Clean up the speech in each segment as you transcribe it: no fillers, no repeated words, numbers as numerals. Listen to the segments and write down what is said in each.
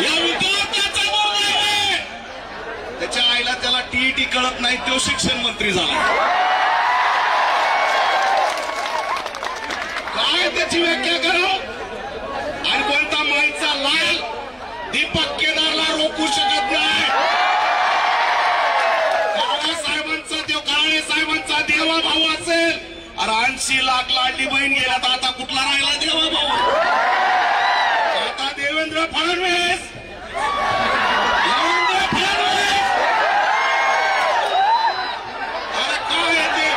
या विद्यार्थ्याचा दुर्दैव आहे. त्याच्या आईला त्याला टीईटी कळत नाही, तो शिक्षण मंत्री झाला. काय त्याची व्याख्या करा. आणि कोणता माईचा लाल दीपक केदारला रोखू शकत नाही. काळे साहेबांचा देवा भाऊ असेल. अरे 80 लाख लाडली बहीण गेला तर आता कुठला राहिला देवा भाऊ. आता देवेंद्र फडणवीस. अरे काय ते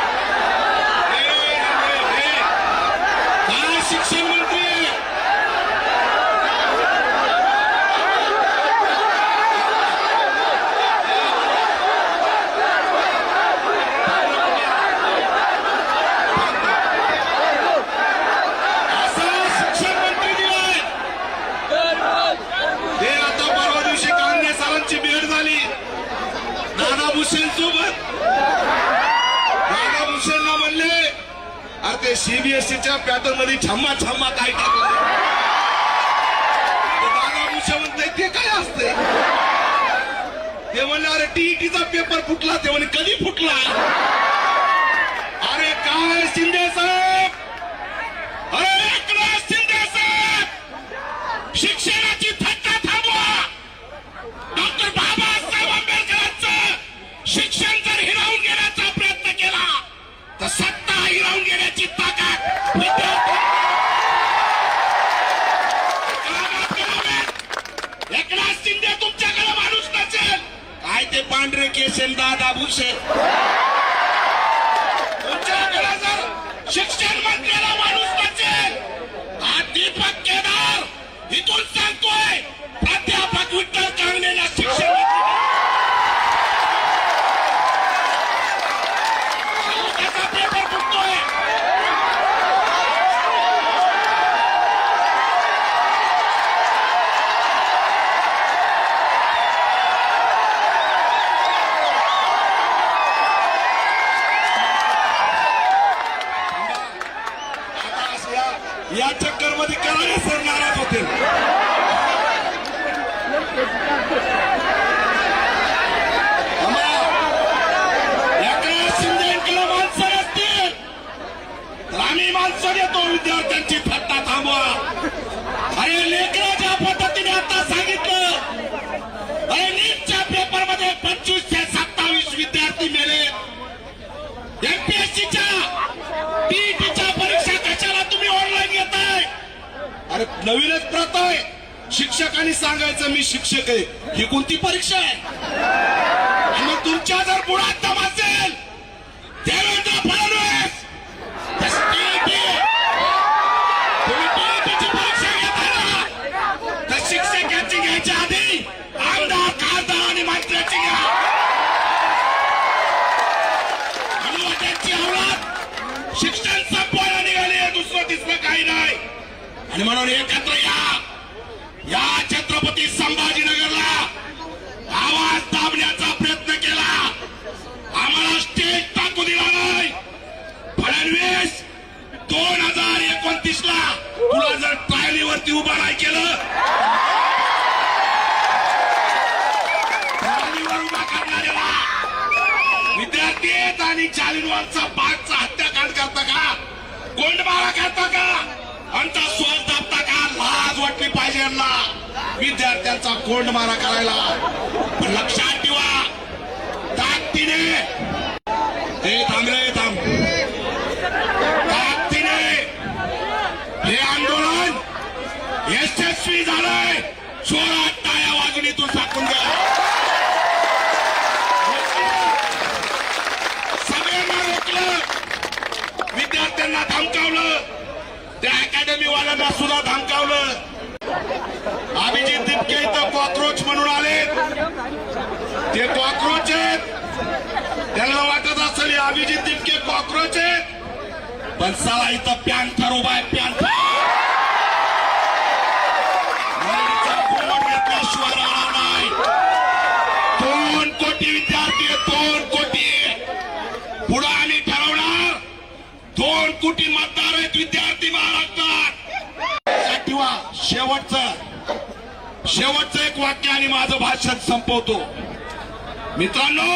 काय शिक्षण मंत्री. दादा भुसेंना म्हणले अरे ते सीबीएसईच्या पॅटर्न मध्ये छम्मा छम्मा काय टाकलं. दादा भुसे म्हणते ते काय असते. ते म्हणले अरे टीईटीचा पेपर फुटला. ते म्हणे कधी फुटला. अरे काय शिंदे साहेब. अरे एकनाथ शिंदे साहेब शिक्षणाची थट्टा थांबवा. डॉक्टर बाबासाहेब आंबेडकरांचं शिक्षण जर हिरावून घेण्याचा प्रयत्न केला तर सत्ता हिरावून घेण्याची ताकद विद्यार्थी. एकनाथ शिंदे तुमच्याकडे माणूस नसेल. काय ते पांढरे केसेन दादा भुसे. तुमच्याकडे जर शिक्षण मंत्र्याला माणूस नसेल. हा दीपक केदार इथून सांगतोय प्राध्यापक विठ्ठल कांगणेला शिक्षण या चक्कर मध्ये करायला सर नाराज होते. एकनाथ शिंदेकडे माणसं नसतील तर आम्ही माणसं देतो. विद्यार्थ्यांची थट्टा थांबवा. अरे लेकरं ज्या पद्धतीने आता सांगितलं. अरे नीटच्या पेपर मध्ये 25 ते 27 विद्यार्थी मेले. एमपीएससीच्या टीईटीच्या परीक्षा कशाला तुम्ही ऑनलाईन घेताय. अरे नवीनच प्रथा आहे. शिक्षकांनी सांगायचं मी शिक्षक आहे. ही कोणती परीक्षा आहे. आणि तुमच्या जर मुळात दम असेल देवेंद्र फडणवीस तुम्ही टीईटीची परीक्षा घेताना तर शिक्षकांची घ्यायच्या आधी आमदार खासदार आणि मंत्र्याची घ्या. आणि त्यांची औलाद शिक्षण संपवायला निघाले. दुसरं तिसरं काही नाही. आणि म्हणून एकत्र या छत्रपती संभाजीनगरला आवाज दाबण्याचा प्रयत्न केला. आम्हाला स्टेज टाकू दिला नाही. फडणवीस 2029 ला तुला जर ट्रायलीवरती उभा नाही केलं ट्रायलीवर उभा करणाऱ्याला विद्यार्थी आहेत आणि जालिनवालचा बागचा हत्याकांड करता का. गोंडमारा करता का. आमचा श्वास दाबता का. लाज वाटली पाहिजे यांना विद्यार्थ्यांचा कोंडमारा करायला. पण लक्षात ठेवा ताकदीने हे थांबले थांब. ताकदीने हे आंदोलन यशस्वी झालंय. जोरात टाळ्या वाजून इथून टाकून द्या. सगळ्यांना रोखलं. विद्यार्थ्यांना धमकावलं. त्या अकॅडमी वाल्यांना सुद्धा धमकावलं. अभिजित दिपके इथं कॉक्रोच म्हणून आले. ते कॉक्रोच आहेत. त्यांना वाटत असेल अभिजित दिपके कॉक्रोच आहेत. पण साला इथं पॅन्थर उभा आहे. पॅन्थर बोर्ड घेतल्याशिवाय राहणार नाही. 2 कोटी विद्यार्थी 2 कोटी. पुढे आम्ही ठरवणार 2 कोटी मतदार आहेत विद्यार्थी महाराष्ट्रात. शेवटचं शेवटचं एक वाक्य आणि माझं भाषण संपवतो. मित्रांनो,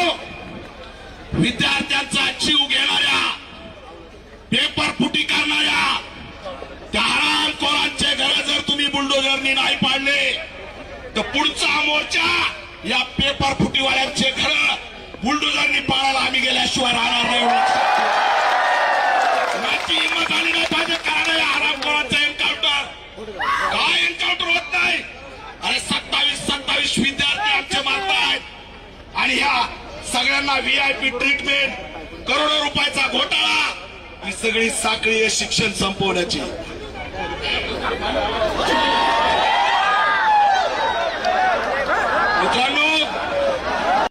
विद्यार्थ्यांचा जीव घेणाऱ्या, पेपर फुटी करणाऱ्या त्या हरामखोरांचे घर जर तुम्ही बुलडोझरनी नाही पाडले तर पुढचा मोर्चा या पेपर फुटीवाल्यांचे घर बुलडोझरनी पाडायला आम्ही गेल्याशिवाय राहणार नाही. माझी हिंमत आली नाही पाहिजे कारण या हरामखोरांचं एन्काउंटर काय एन्काउंटर होत नाही. अरे 27 विद्यार्थी आमचे मारतायत आणि ह्या सगळ्यांना VIP ट्रीटमेंट, करोडो रुपयाचा घोटाळा, ही सगळी साखळी आहे शिक्षण संपवण्याची.